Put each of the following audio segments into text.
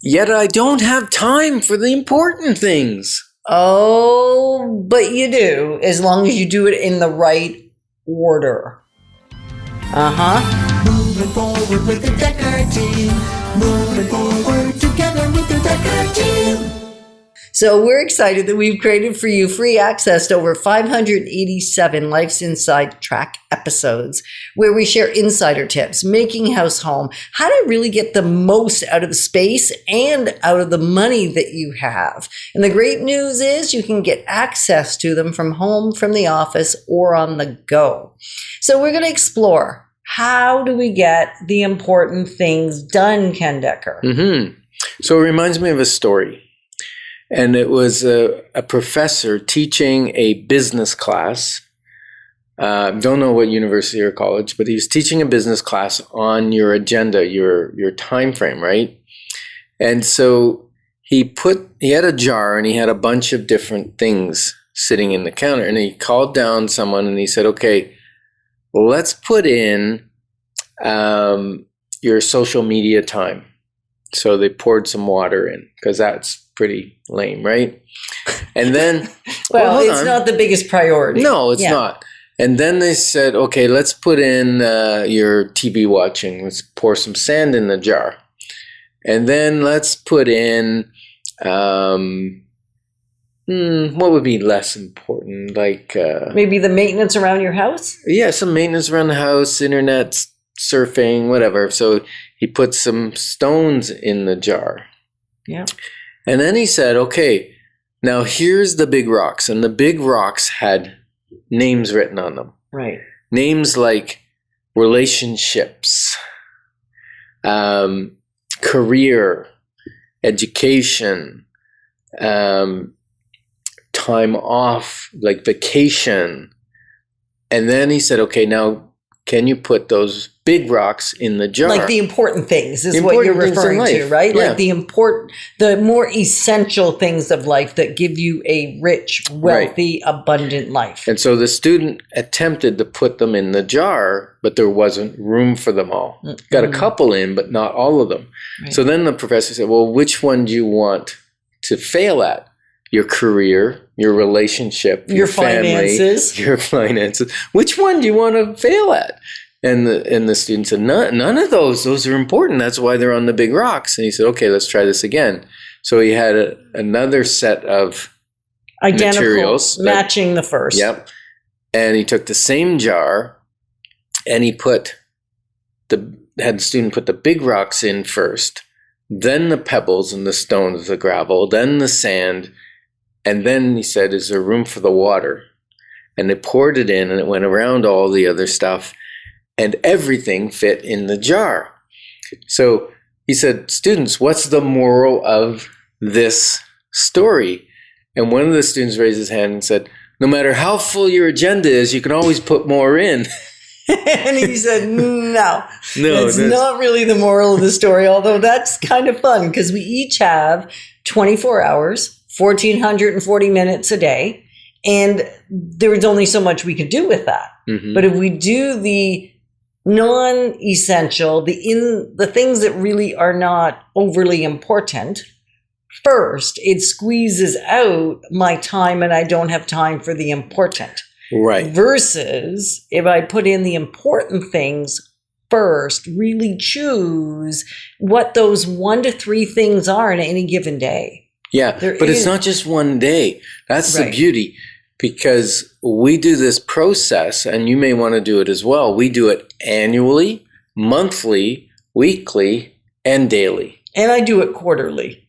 Yet I don't have time for the important things. Oh, but you do, as long as you do it in the right order. Moving forward with the Dekker Team. Moving forward together with the Dekker Team. So we're excited that we've created for you free access to over 587 Life's Inside Track episodes, where we share insider tips, making house home, how to really get the most out of the space and out of the money that you have. And the great news is you can get access to them from home, from the office, or on the go. So we're going to explore, how do we get the important things done, Ken Dekker? So it reminds me of a story. And it was a professor teaching a business class. Don't know what university or college, but he was teaching a business class on your agenda, your time frame, right? And so he had a jar and he had a bunch of different things sitting in the counter. And he called down someone and he said, okay, well, let's put in your social media time. So they poured some water in because that's pretty lame, right? And then, well, it's not the biggest priority. No, it's not. And then they said, okay, let's put in your TV watching. Let's pour some sand in the jar. And then let's put in, what would be less important? Like maybe the maintenance around your house? Yeah, some maintenance around the house, internet, surfing, whatever. So he put some stones in the jar. Yeah. And then he said, okay, now here's the big rocks. And the big rocks had names written on them. Right. Names like relationships, career, education, time off, like vacation. And then he said, okay, now can you put those big rocks in the jar? Like the important things is what you're referring to, right? Yeah. Like the more essential things of life that give you a rich, wealthy, abundant life. And so the student attempted to put them in the jar, but there wasn't room for them all. Got a couple in, but not all of them. Right. So then the professor said, well, which one do you want to fail at? Your career, your relationship, your family, finances. Your finances. Which one do you want to fail at? And the student said, none of those. Those are important. That's why they're on the big rocks. And he said, okay, let's try this again. So he had another set of identical materials. Matching the first. Yep. And he took the same jar and he had the student put the big rocks in first, then the pebbles and the stones, the gravel, then the sand. And then he said, is there room for the water? And they poured it in and it went around all the other stuff and everything fit in the jar. So he said, students, what's the moral of this story? And one of the students raised his hand and said, no matter how full your agenda is, you can always put more in. And he said, no, it's not really the moral of the story, although that's kind of fun because we each have 24 hours, 1,440 minutes a day, and there's only so much we could do with that. But if we do the non-essential, the things that really are not overly important first, it squeezes out my time and I don't have time for the important. Right. Versus if I put in the important things first, really choose what those 1 to 3 things are in any given day. Yeah, but it's not just one day. That's the beauty, because we do this process, and you may want to do it as well. We do it annually, monthly, weekly, and daily. And I do it quarterly.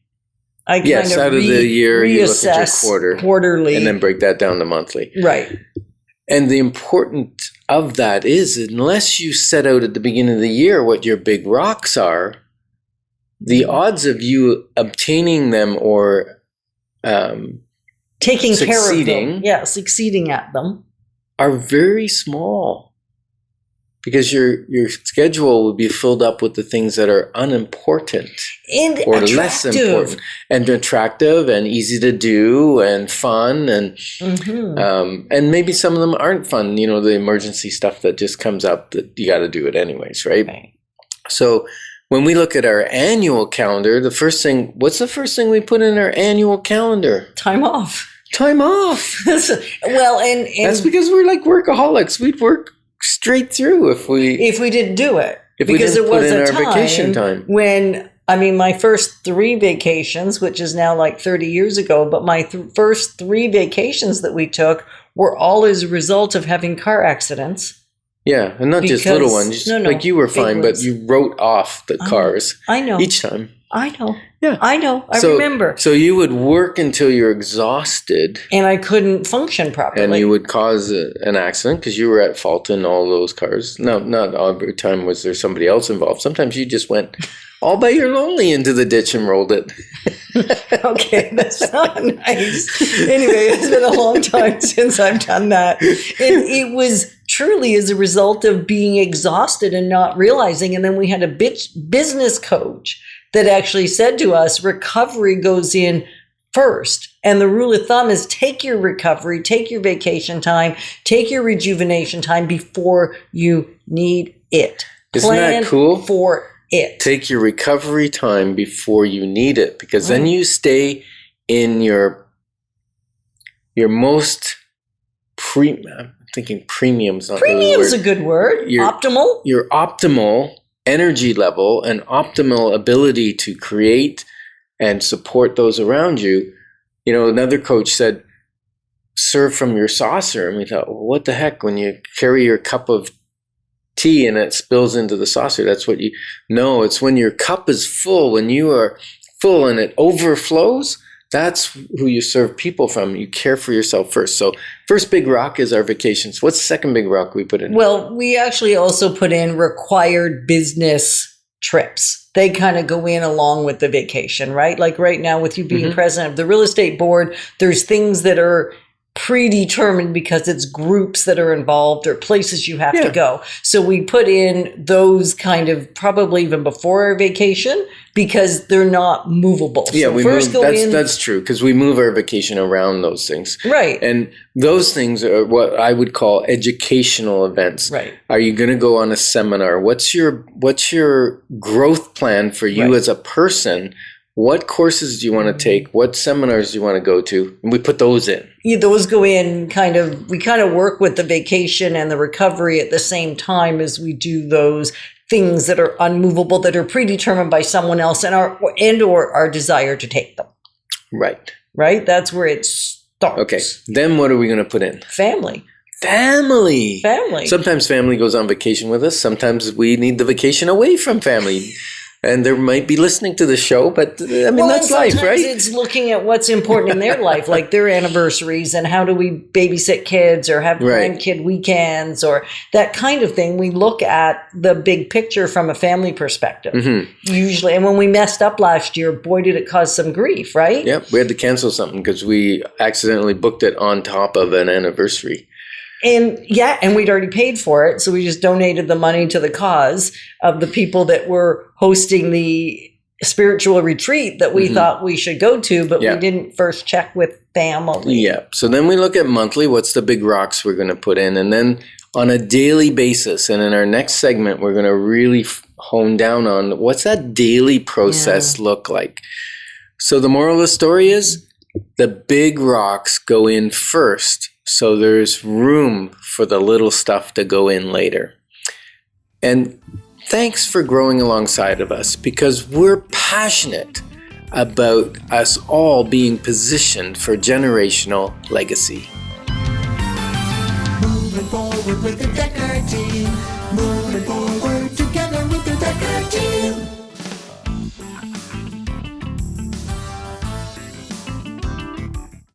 I kind of out of the year, you look at your quarterly, and then break that down to monthly. Right. And the importance of that is, unless you set out at the beginning of the year what your big rocks are, the odds of you obtaining them or taking care of them, succeeding at them, are very small, because your schedule will be filled up with the things that are unimportant and or less important and attractive and easy to do and fun and maybe some of them aren't fun. The emergency stuff that just comes up that you got to do it anyways, right? So when we look at our annual calendar, what's the first thing we put in our annual calendar? Time off. Time off. Well, and that's because we're like workaholics. We'd work straight through if we didn't do it. If we didn't put in our vacation time. When, my first 3 vacations, which is now like 30 years ago, but my first 3 vacations that we took were all as a result of having car accidents. Yeah, and not just little ones. Like you were fine, but you wrote off the cars. I know. Each time. I know. Yeah. I know. I remember. So you would work until you're exhausted. And I couldn't function properly. And you would cause an accident because you were at fault in all those cars. No, not every time was there somebody else involved. Sometimes you just went all by your lonely into the ditch and rolled it. Okay, that's not nice. Anyway, it's been a long time since I've done that. And it was truly as a result of being exhausted and not realizing. And then we had a business coach that actually said to us, recovery goes in first. And the rule of thumb is take your recovery, take your vacation time, take your rejuvenation time before you need it. Isn't that cool? For it. Take your recovery time before you need it, because then you stay in your most I'm thinking premium's not Premium's a good word. Optimal. Your optimal energy level and optimal ability to create and support those around you. You know, another coach said, serve from your saucer. And we thought, well, what the heck, when you carry your cup of tea and it spills into the saucer, that's what no, it's when your cup is full, when you are full and it overflows, that's who you serve people from. You care for yourself first. So first big rock is our vacations. What's the second big rock we put in? Well, we actually also put in required business trips. They kind of go in along with the vacation, right? Like right now with you being president of the real estate board, there's things that are predetermined because it's groups that are involved or places you have to go. So we put in those kind of probably even before our vacation because they're not movable. Yeah, so that's true, because we move our vacation around those things. Right. And those things are what I would call educational events. Right. Are you going to go on a seminar? What's your growth plan for you as a person? What courses do you want to take? What seminars do you want to go to? And we put those in. Yeah, those go in we kind of work with the vacation and the recovery at the same time as we do those things that are unmovable, that are predetermined by someone else and or our desire to take them. Right. Right? That's where it starts. Okay. Then what are we going to put in? Family. Sometimes family goes on vacation with us. Sometimes we need the vacation away from family. And they might be listening to the show, but that's life, right? It's looking at what's important in their life, like their anniversaries and how do we babysit kids or have grandkid weekends or that kind of thing. We look at the big picture from a family perspective, usually. And when we messed up last year, boy, did it cause some grief, right? Yep, we had to cancel something because we accidentally booked it on top of an anniversary. And we'd already paid for it. So we just donated the money to the cause of the people that were hosting the spiritual retreat that we thought we should go to, but we didn't first check with family. Yeah. So then we look at monthly, what's the big rocks we're going to put in? And then on a daily basis, and in our next segment, we're going to really hone down on what's that daily process look like. So the moral of the story is the big rocks go in first. So there's room for the little stuff to go in later. And thanks for growing alongside of us, because we're passionate about us all being positioned for generational legacy. Moving forward with the Dekker Team. Moving forward.